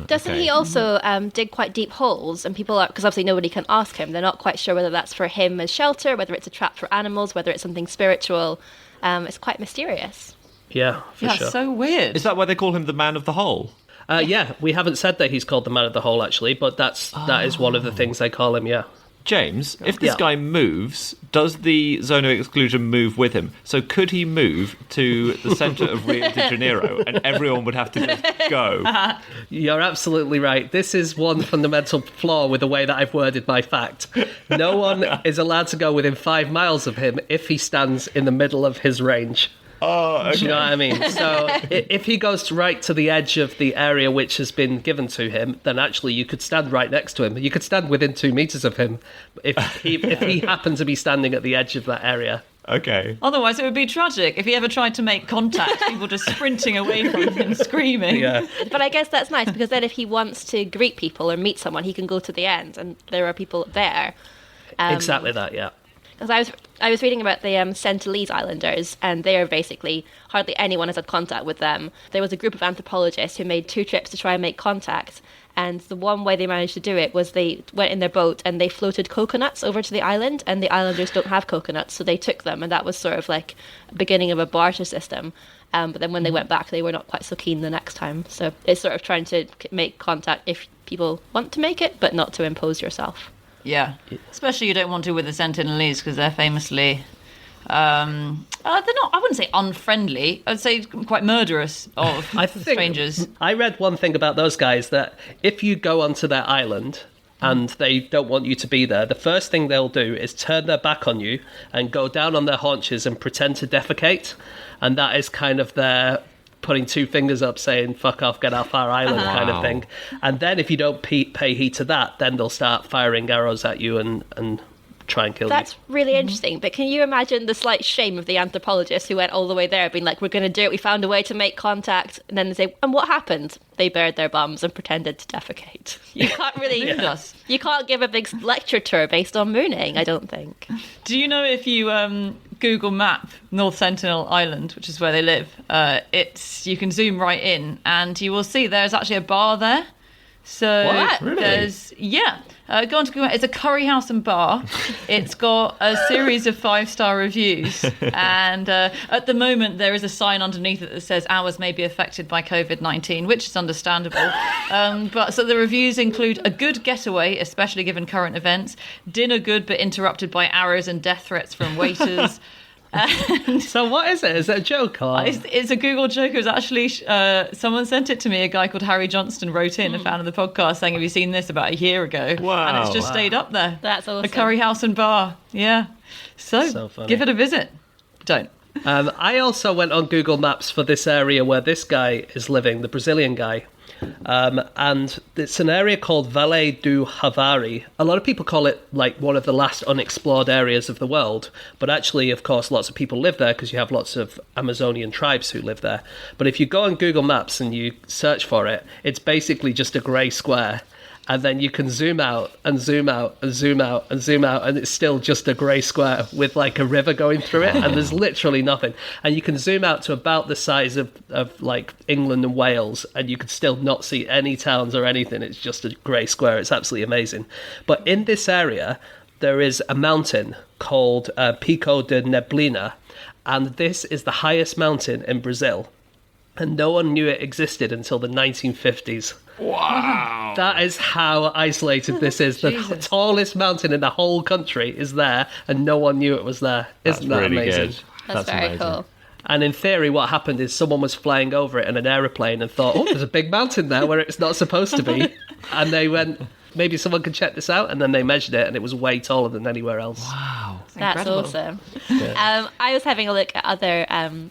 Doesn't he also dig quite deep holes? And people are, because obviously nobody can ask him, they're not quite sure whether that's for him as shelter, whether it's a trap for animals, whether it's something spiritual. It's quite mysterious. Yeah, for sure. So weird. Is that why they call him the Man of the Hole? Yeah, we haven't said that he's called the Man of the Hole, actually, but that is one of the things they call him, yeah. James, if this Yeah. guy moves, does the zone of exclusion move with him? So could he move to the centre of Rio de Janeiro and everyone would have to just go? You're absolutely right. This is one fundamental flaw with the way that I've worded my fact. No one is allowed to go within 5 miles of him if he stands in the middle of his range. Oh, okay. Do you know what I mean? So if he goes right to the edge of the area which has been given to him, then actually you could stand right next to him. You could stand within 2 meters of him if he happened to be standing at the edge of that area. Okay. Otherwise, it would be tragic if he ever tried to make contact. People just sprinting away from him, screaming. Yeah. But I guess that's nice, because then if he wants to greet people or meet someone, he can go to the end and there are people there. Exactly that, yeah. Because I was reading about the Sentinelese Islanders, and they are basically, hardly anyone has had contact with them. There was a group of anthropologists who made 2 trips to try and make contact, and the one way they managed to do it was they went in their boat and they floated coconuts over to the island, and the islanders don't have coconuts, so they took them, and that was sort of like a beginning of a barter system. But then when they went back, they were not quite so keen the next time. So it's sort of trying to make contact if people want to make it, but not to impose yourself. Yeah. Especially you don't want to with the Sentinelese, because they're famously... they're not, I wouldn't say unfriendly, I'd say quite murderous of strangers. I read one thing about those guys, that if you go onto their island and they don't want you to be there, the first thing they'll do is turn their back on you and go down on their haunches and pretend to defecate. And that is kind of their putting 2 fingers up saying, fuck off, get off our island kind of thing. And then if you don't pay heed to that, then they'll start firing arrows at you and try and kill you. That's really interesting, but can you imagine the slight shame of the anthropologists who went all the way there, being like, we're going to do it, we found a way to make contact, and then they say, and what happened? They bared their bums and pretended to defecate. You can't really... You can't give a big lecture tour based on mooning, I don't think. Do you know if you Google map North Sentinel Island, which is where they live, you can zoom right in and you will see there's actually a bar there. So What? Really? there's go on to Google. It's a curry house and bar. It's got a series of 5-star reviews, and at the moment there is a sign underneath it that says hours may be affected by COVID-19, which is understandable. But so the reviews include a good getaway, especially given current events. Dinner good but interrupted by arrows and death threats from waiters. So what is it? Is it a joke? Or? It's a Google joke. It was actually someone sent it to me. A guy called Harry Johnston wrote in, a fan of the podcast, saying, "Have you seen this?" about a year ago. Wow. And it's just stayed up there. That's awesome. A curry house and bar. Yeah. So funny. give it a visit. Don't. I also went on Google Maps for this area where this guy is living, the Brazilian guy. And it's an area called Valle du Havari. A lot of people call it like one of the last unexplored areas of the world, but actually, of course, lots of people live there because you have lots of Amazonian tribes who live there. But if you go on Google Maps and you search for it, it's basically just a grey square. And then you can zoom out and zoom out and zoom out and zoom out, and it's still just a grey square with like a river going through it, and there's literally nothing. And you can zoom out to about the size of like England and Wales, and you can still not see any towns or anything. It's just a grey square. It's absolutely amazing. But in this area, there is a mountain called Pico de Neblina, and this is the highest mountain in Brazil. And no one knew it existed until the 1950s. Wow. That is how isolated this is. The tallest mountain in the whole country is there, and no one knew it was there. Isn't that really amazing? good. That's very amazing. cool. And in theory, what happened is someone was flying over it in an aeroplane and thought, oh, there's a big mountain there where it's not supposed to be. And they went, maybe someone could check this out. And then they measured it, and it was way taller than anywhere else. Wow. That's incredible. awesome. I was having a look at other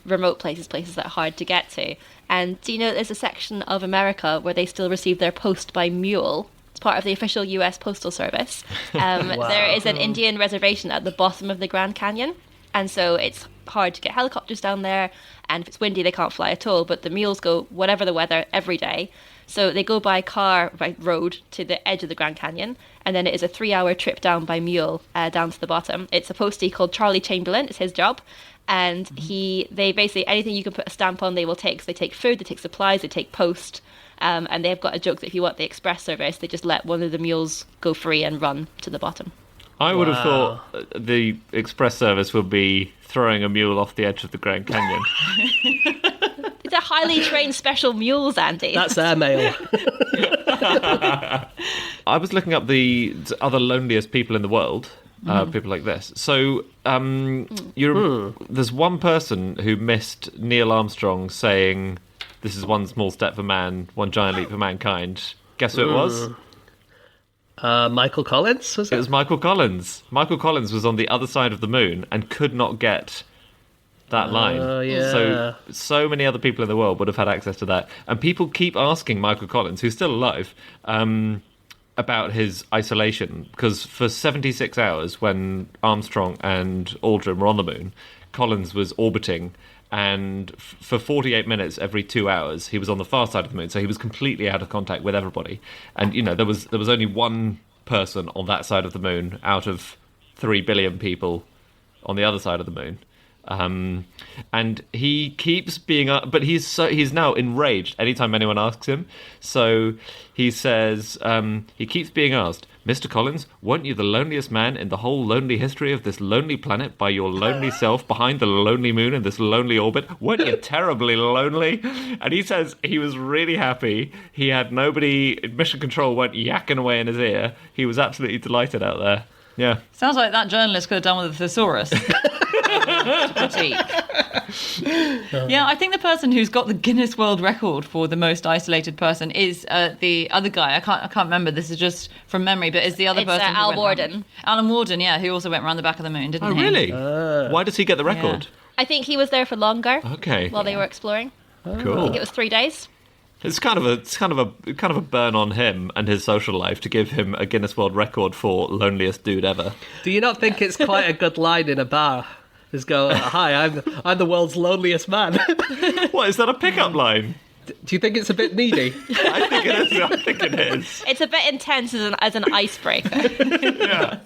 remote places that are hard to get to. And do you know there's a section of America where they still receive their post by mule? It's part of the official US Postal Service. There is an Indian reservation at the bottom of the Grand Canyon. And so it's hard to get helicopters down there. And if it's windy, they can't fly at all. But the mules go, whatever the weather, every day. So they go by road to the edge of the Grand Canyon, and then it is a 3-hour trip down by mule down to the bottom. It's a postie called Charlie Chamberlain. It's his job. And they basically, anything you can put a stamp on, they will take. So they take food, they take supplies, they take post. And they've got a joke that if you want the express service, they just let one of the mules go free and run to the bottom. I would have thought the express service would be throwing a mule off the edge of the Grand Canyon. These are highly trained special mules, Andy. That's airmail. I was looking up the other loneliest people in the world, people like this. So there's one person who missed Neil Armstrong saying, "This is one small step for man, one giant leap for mankind." Guess who it was? Michael Collins, was It it? was Michael Collins. Michael Collins was on the other side of the moon and could not get that line. yeah. So many other people in the world would have had access to that. And people keep asking Michael Collins, who's still alive, about his isolation. Because for 76 hours, when Armstrong and Aldrin were on the moon, Collins was orbiting. And for 48 minutes every 2 hours, he was on the far side of the moon. So he was completely out of contact with everybody. And, there was only one person on that side of the moon out of 3 billion people on the other side of the moon. And he keeps being, but he's now enraged anytime anyone asks him. So he says, he keeps being asked, "Mr. Collins, weren't you the loneliest man in the whole lonely history of this lonely planet by your lonely self behind the lonely moon in this lonely orbit? Weren't you terribly lonely?" And he says he was really happy. He had nobody, Mission Control weren't yakking away in his ear. He was absolutely delighted out there. Yeah. Sounds like that journalist could have done with a thesaurus. Critique. Yeah, I think the person who's got the Guinness World Record for the most isolated person is the other guy. I can't remember. This is just from memory, but is the other It's, person who Al went Worden. round- Alan Warden, yeah, who also went around the back of the moon, didn't Oh, he? really? Why does he get the record? I think he was there for longer Okay. while they were exploring. I Cool. think it was 3 days. It's kind of a burn on him and his social life to give him a Guinness World Record for loneliest dude ever. Do you not think it's quite a good line in a bar? Just go, "Hi, I'm the world's loneliest man." What, is that a pickup line? Do you think it's a bit needy? I think it is. I think it is. It's a bit intense as an icebreaker. Yeah.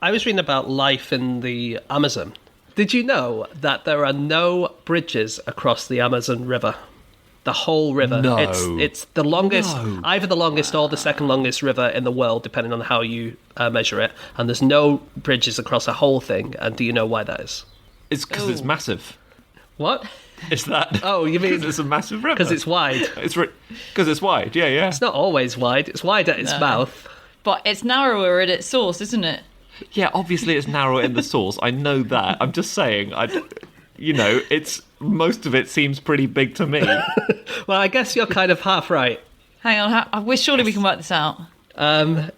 I was reading about life in the Amazon. Did you know that there are no bridges across the Amazon River? The whole river. No. It's the longest, No. either the longest or the second longest river in the world, depending on how you measure it. And there's no bridges across the whole thing. And do you know why that is? It's because it's massive. What? It's that. Oh, you mean- 'cause it's a massive river? Because it's wide. It's because it's wide. Yeah. It's not always wide. It's wide at its No. mouth. But it's narrower at its source, isn't it? Yeah, obviously it's narrower in the source. I know that. I'm just saying. It's most of it seems pretty big to me. Well, I guess you're kind of half right. Hang on, surely we can work this out.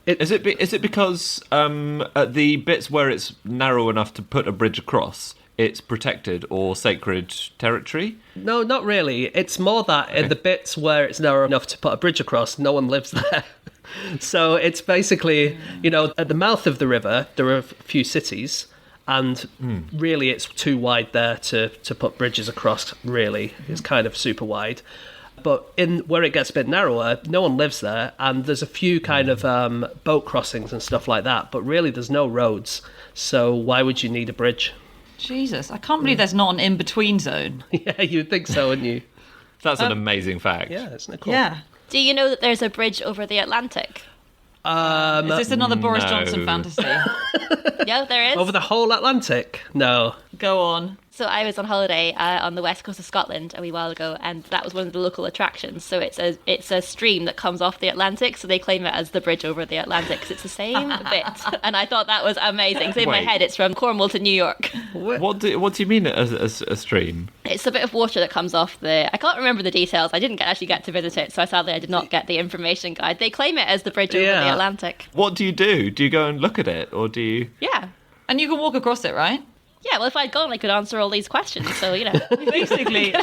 Is it because at the bits where it's narrow enough to put a bridge across, it's protected or sacred territory. No, not really. It's more that in the bits where it's narrow enough to put a bridge across, no one lives there. So it's basically, at the mouth of the river, there are a few cities, and really it's too wide there to put bridges across, really. It's kind of super wide. But in where it gets a bit narrower, no one lives there, and there's a few kind of boat crossings and stuff like that, but really there's no roads. So why would you need a bridge? Jesus, I can't believe there's not an in-between zone. Yeah, you'd think so, wouldn't you? That's an amazing fact. Yeah, isn't it cool? Yeah. Do you know that there's a bridge over the Atlantic? Is this another Boris no. Johnson fantasy? Yeah, there is. Over the whole Atlantic? No. Go on. So I was on holiday on the west coast of Scotland a wee while ago, and that was one of the local attractions. So it's a stream that comes off the Atlantic, so they claim it as the bridge over the Atlantic, because it's the same bit. And I thought that was amazing. So in my Wait. head, it's from Cornwall to New York. What do you mean a stream? It's a bit of water that comes off the... I can't remember the details. I didn't actually get to visit it, so sadly I did not get the information guide. They claim it as the bridge over the Atlantic. What do you do? Do you go and look at it, or do you... Yeah. And you can walk across it, right? Yeah, well, if I'd gone, I could answer all these questions, so, Basically,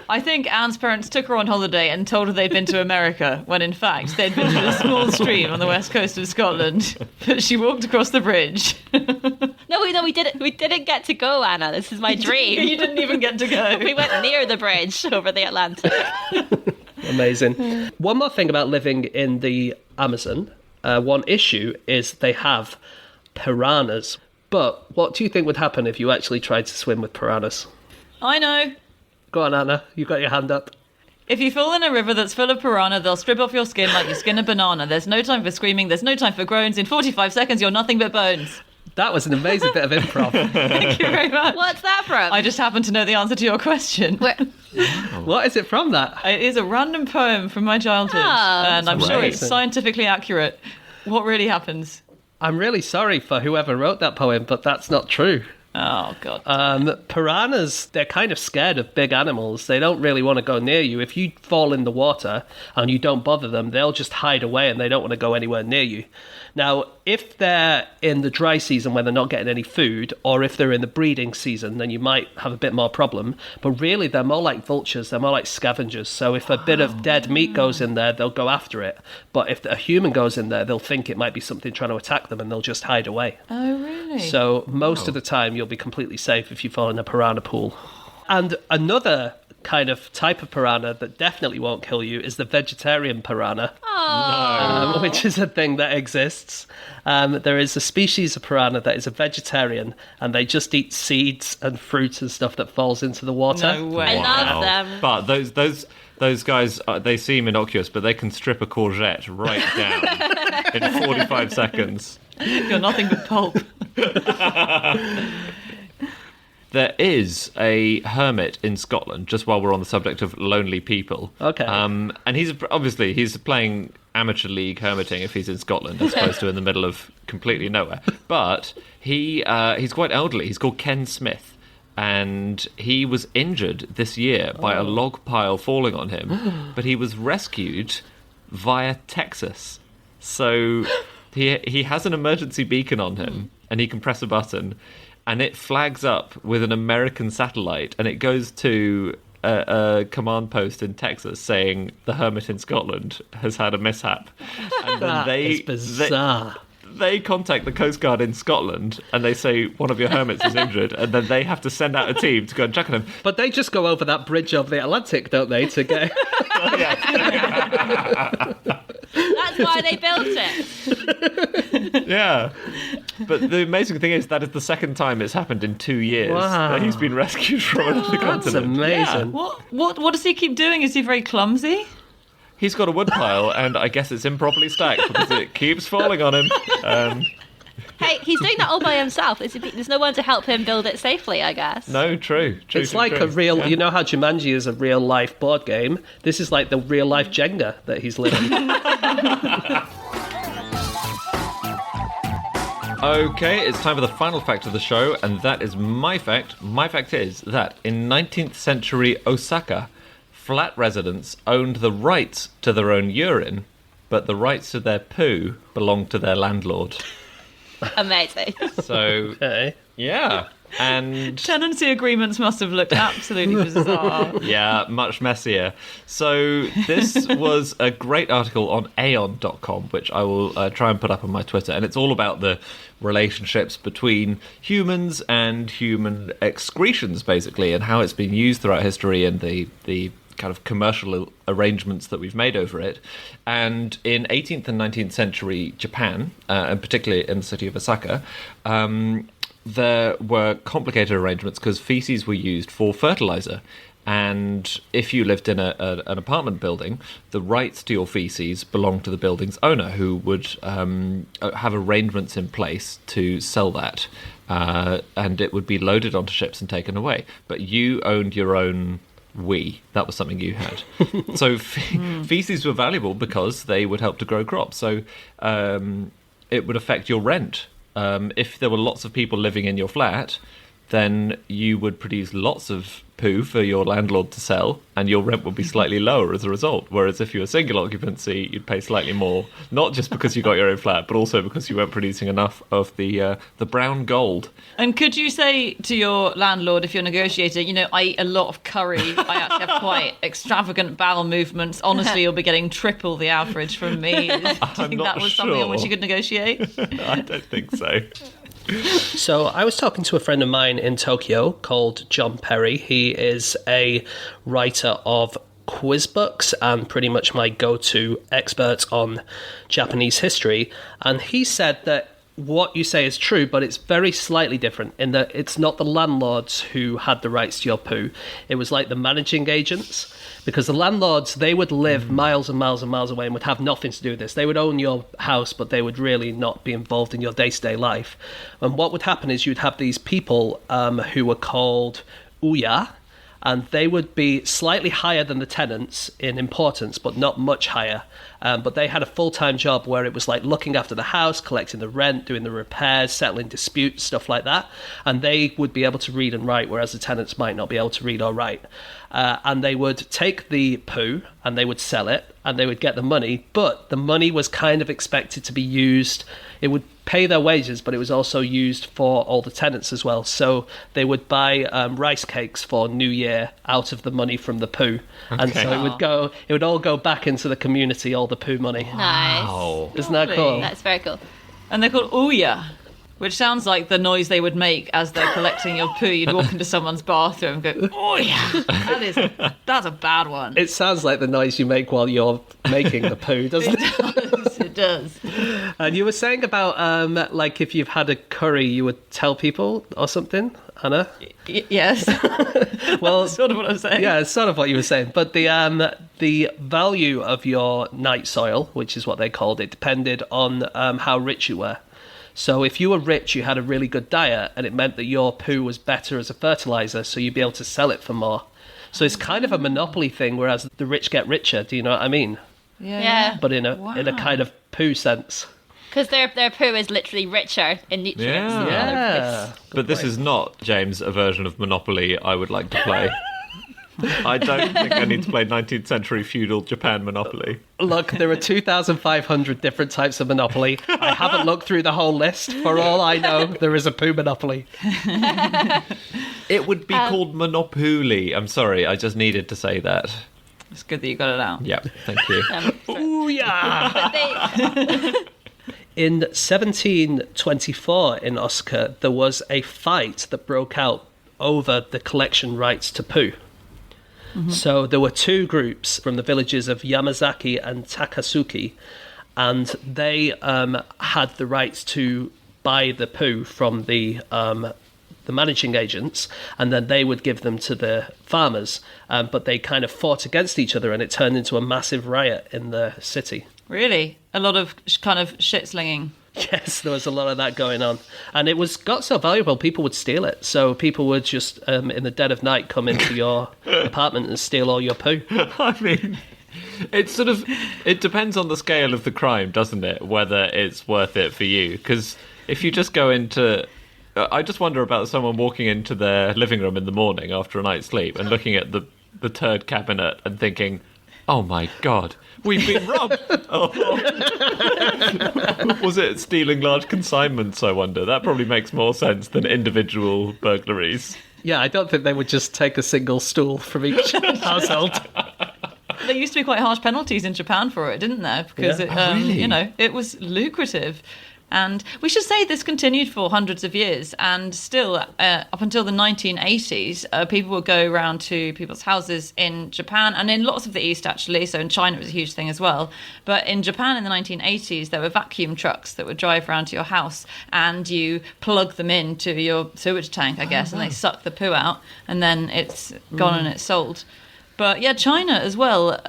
I think Anne's parents took her on holiday and told her they'd been to America, when in fact they'd been to a small stream on the west coast of Scotland. But she walked across the bridge. No, we didn't. We didn't get to go, Anna. This is my dream. You didn't even get to go. We went near the bridge over the Atlantic. Amazing. One more thing about living in the Amazon. One issue is they have piranhas. But what do you think would happen if you actually tried to swim with piranhas? I know. Go on, Anna. You got your hand up. If you fall in a river that's full of piranha, they'll strip off your skin like you skin a banana. There's no time for screaming. There's no time for groans. In 45 seconds, you're nothing but bones. That was an amazing bit of improv. Thank you very much. What's that from? I just happen to know the answer to your question. What is it from that? It is a random poem from my childhood, Oh, and I'm sure it's amazing. scientifically accurate. What really happens? I'm really sorry for whoever wrote that poem, but that's not true. Oh, God. Piranhas, they're kind of scared of big animals. They don't really want to go near you. If you fall in the water and you don't bother them, they'll just hide away and they don't want to go anywhere near you. Now, if they're in the dry season when they're not getting any food, or if they're in the breeding season, then you might have a bit more problem. But really, they're more like vultures. They're more like scavengers. So if a bit of dead meat goes in there, they'll go after it. But if a human goes in there, they'll think it might be something trying to attack them and they'll just hide away. Oh, really? So most of the time, you'll be completely safe if you fall in a piranha pool. And another kind of type of piranha that definitely won't kill you is the vegetarian piranha, which is a thing that exists. There is a species of piranha that is a vegetarian, and they just eat seeds and fruits and stuff that falls into the water. No way. I love them. But those guys, they seem innocuous, but they can strip a courgette right down in 45 seconds. You're nothing but pulp. There is a hermit in Scotland, just while we're on the subject of lonely people. Okay. And he's playing amateur league hermiting if he's in Scotland, as opposed to in the middle of completely nowhere. But he's quite elderly. He's called Ken Smith. And he was injured this year by a log pile falling on him. But he was rescued via Texas. So he has an emergency beacon on him, and he can press a button. And it flags up with an American satellite, and it goes to a command post in Texas saying the hermit in Scotland has had a mishap. And then That is bizarre. they contact the Coast Guard in Scotland, and they say one of your hermits is injured, and then they have to send out a team to go and check on him. But they just go over that bridge over the Atlantic, don't they, to get... That's why they built it. Yeah. But the amazing thing is that is the second time it's happened in 2 years Wow. that he's been rescued from another That's continent. amazing. What does he keep doing? Is he very clumsy? He's got a woodpile, and I guess it's improperly stacked because it keeps falling on him. Hey, he's doing that all by himself. There's no one to help him build it safely, I guess. No, true. It's like a real... Yeah. You know how Jumanji is a real-life board game? This is like the real-life Jenga that he's living. Okay, it's time for the final fact of the show, and that is my fact. My fact is that in 19th century Osaka, flat residents owned the rights to their own urine, but the rights to their poo belonged to their landlord. Amazing. So, Okay. yeah. And Tenancy agreements must have looked absolutely bizarre. yeah, much messier. So this was a great article on aeon.com, which I will try and put up on my Twitter. And it's all about the relationships between humans and human excretions, basically, and how it's been used throughout history and the kind of commercial arrangements that we've made over it. And in 18th and 19th century Japan, and particularly in the city of Osaka, there were complicated arrangements because feces were used for fertilizer. And if you lived in an apartment building, the rights to your feces belonged to the building's owner, who would have arrangements in place to sell that. And it would be loaded onto ships and taken away. But you owned your own wee. That was something you had. So feces were valuable because they would help to grow crops. So it would affect your rent. If there were lots of people living in your flat, then you would produce lots of poo for your landlord to sell, and your rent would be slightly lower as a result. Whereas if you were single occupancy, you'd pay slightly more, not just because you got your own flat, but also because you weren't producing enough of the brown gold. And could you say to your landlord, if you're negotiating, I eat a lot of curry, I actually have quite extravagant bowel movements, honestly, you'll be getting triple the average from me. Do you think that was something on which you could negotiate? I don't think so. So I was talking to a friend of mine in Tokyo called John Perry. He is a writer of quiz books and pretty much my go-to expert on Japanese history. And he said that what you say is true, but it's very slightly different in that it's not the landlords who had the rights to your poo. It was like the managing agents, because the landlords, they would live miles and miles and miles away and would have nothing to do with this. They would own your house, but they would really not be involved in your day-to-day life. And what would happen is you'd have these people who were called uya, and they would be slightly higher than the tenants in importance, but not much higher. But they had a full-time job where it was like looking after the house, collecting the rent, doing the repairs, settling disputes, stuff like that. And they would be able to read and write, whereas the tenants might not be able to read or write. And they would take the poo and they would sell it and they would get the money. But the money was kind of expected to be used. It would pay their wages, but it was also used for all the tenants as well. So they would buy rice cakes for New Year out of the money from the poo. Okay. And so it would all go back into the community, all the poo money. Nice. Wow. Isn't that cool? That's very cool. And they're called Ouya, which sounds like the noise they would make as they're collecting your poo. You'd walk into someone's bathroom and go, Ouya. That's a bad one. It sounds like the noise you make while you're making the poo, doesn't it? It does. And you were saying about, like, if you've had a curry, you would tell people or something, Anna? Yes. Well, that's sort of what I was saying. Yeah, it's sort of what you were saying. But the value of your night soil, which is what they called it, depended on how rich you were. So if you were rich, you had a really good diet, and it meant that your poo was better as a fertilizer, so you'd be able to sell it for more. So it's kind of a monopoly thing, whereas the rich get richer. Do you know what I mean? Yeah. But in a kind of poo sense. Because their poo is literally richer in nutrients. Yeah. But this is not, James, a version of Monopoly I would like to play. I don't think I need to play 19th century feudal Japan Monopoly. Look, there are 2,500 different types of Monopoly. I haven't looked through the whole list. For all I know, there is a poo Monopoly. It would be called Monopoly. I'm sorry, I just needed to say that. It's good that you got it out. Yep, thank you. Ooh, yeah! In 1724 in Osaka, there was a fight that broke out over the collection rights to poo. Mm-hmm. So there were two groups from the villages of Yamazaki and Takasuki, and they had the rights to buy the poo from the managing agents, and then they would give them to the farmers. But they kind of fought against each other, and it turned into a massive riot in the city. Really? A lot of kind of shit slinging. Yes, there was a lot of that going on. And it got so valuable, people would steal it. So people would just, in the dead of night, come into your apartment and steal all your poo. I mean, it depends on the scale of the crime, doesn't it? Whether it's worth it for you. Because if you just go into... I just wonder about someone walking into their living room in the morning after a night's sleep and looking at the turd cabinet and thinking, Oh my God. We've been robbed. Oh. Was it stealing large consignments, I wonder? That probably makes more sense than individual burglaries. Yeah, I don't think they would just take a single stool from each household. There used to be quite harsh penalties in Japan for it, didn't there? Because Yeah. it was lucrative. And we should say this continued for hundreds of years, and still up until the 1980s, people would go around to people's houses in Japan and in lots of the East, actually. So in China, it was a huge thing as well. But in Japan in the 1980s, there were vacuum trucks that would drive around to your house, and you plug them into your sewage tank, I guess, and they suck the poo out, and then it's gone and it's sold. But yeah, China as well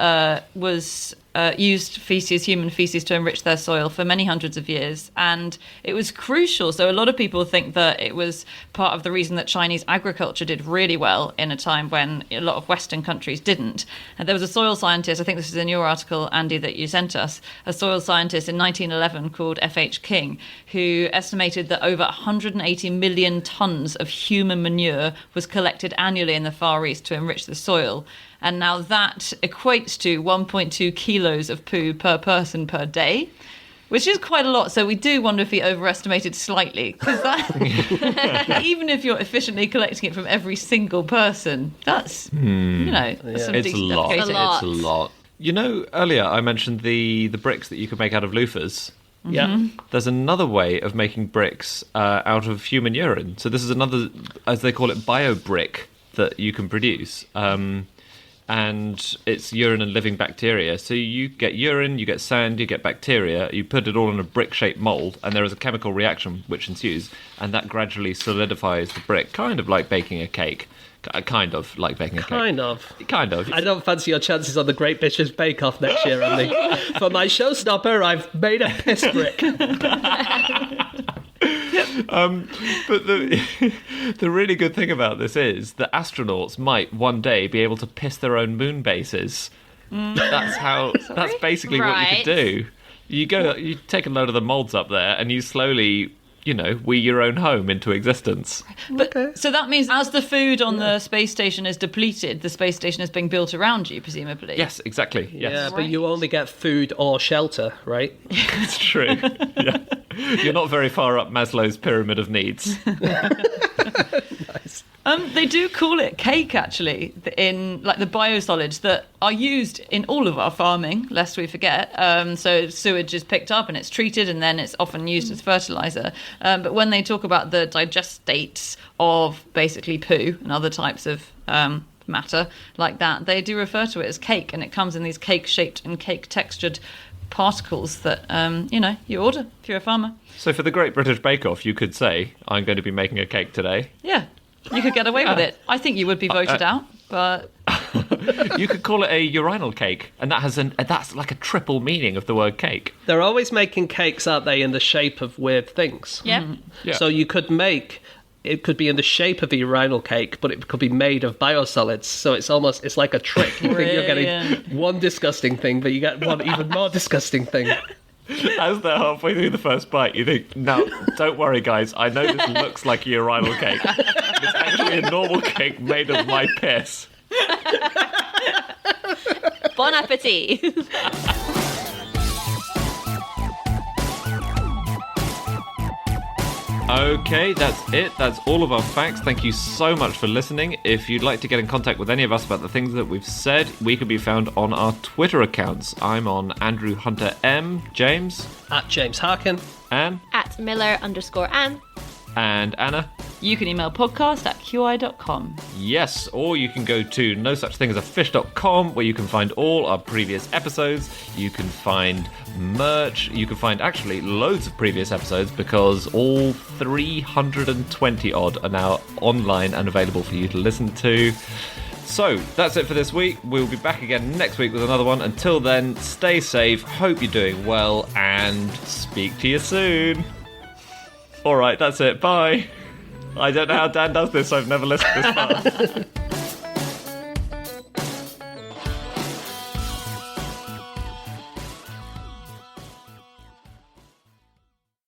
was used human feces, to enrich their soil for many hundreds of years. And it was crucial. So a lot of people think that it was part of the reason that Chinese agriculture did really well in a time when a lot of Western countries didn't. And there was a soil scientist, I think this is in your article, Andy, that you sent us, a soil scientist in 1911 called F.H. King, who estimated that over 180 million tons of human manure was collected annually in the Far East to enrich the soil. And now that equates to 1.2 kilos of poo per person per day, which is quite a lot. So we do wonder if he overestimated slightly. Because that, even if you're efficiently collecting it from every single person, that's, that's some It's a decent lot. dedication. lot. It's a lot. You know, earlier I mentioned the bricks that you could make out of loofahs. Yeah. There's another way of making bricks out of human urine. So this is another, as they call it, bio-brick that you can produce. And it's urine and living bacteria. So you get urine, you get sand, you get bacteria, you put it all in a brick-shaped mould, and there is a chemical reaction which ensues, and that gradually solidifies the brick, kind of like baking a cake. Kind of like baking a cake. Kind of. Kind of. I don't fancy your chances on the Great British Bake Off next year, Andy. For my showstopper, I've made a piss brick. But the really good thing about this is that astronauts might one day be able to piss their own moon bases. That's basically what you Right. could do. You take a load of the molds up there and you slowly, wee your own home into existence. But so that means as the food on the space station is depleted, the space station is being built around you, presumably. Yes, exactly. Yes. Yeah, but you only get food or shelter, right? It's true. Yeah. You're not very far up Maslow's pyramid of needs. Nice. They do call it cake, actually, in like the biosolids that are used in all of our farming, lest we forget. So sewage is picked up and it's treated, and then it's often used as fertilizer. But when they talk about the digestates of basically poo and other types of matter like that, they do refer to it as cake, and it comes in these cake-shaped and cake-textured particles that you order if you're a farmer. So for the Great British Bake Off, you could say, I'm going to be making a cake today. Yeah, you could get away with it. I think you would be voted out, but You could call it a urinal cake, and that's like a triple meaning of the word cake. They're always making cakes, aren't they, in the shape of weird things? Yeah. Yeah. So you could it could be in the shape of a urinal cake, but it could be made of biosolids. So it's like a trick. You think you're getting Brilliant. one disgusting thing, but you get one even more disgusting thing. As they're halfway through the first bite, you think, no, don't worry, guys. I know this looks like a urinal cake. It's actually a normal cake made of my piss. Bon appetit. Okay, that's it. That's all of our facts. Thank you so much for listening. If you'd like to get in contact with any of us about the things that we've said, we can be found on our Twitter accounts. I'm on Andrew Hunter M. James. At James Harkin. Anne. At Miller_Anne. And Anna. you can email podcast@qi.com. Yes, or you can go to nosuchthingsafish.com, where you can find all our previous episodes. You can find merch. You can find actually loads of previous episodes, because all 320 odd are now online and available for you to listen to. So that's it for this week. We'll be back again next week with another one. Until then, stay safe, hope you're doing well, and speak to you soon. All right, that's it. Bye. I don't know how Dan does this. I've never listened this far.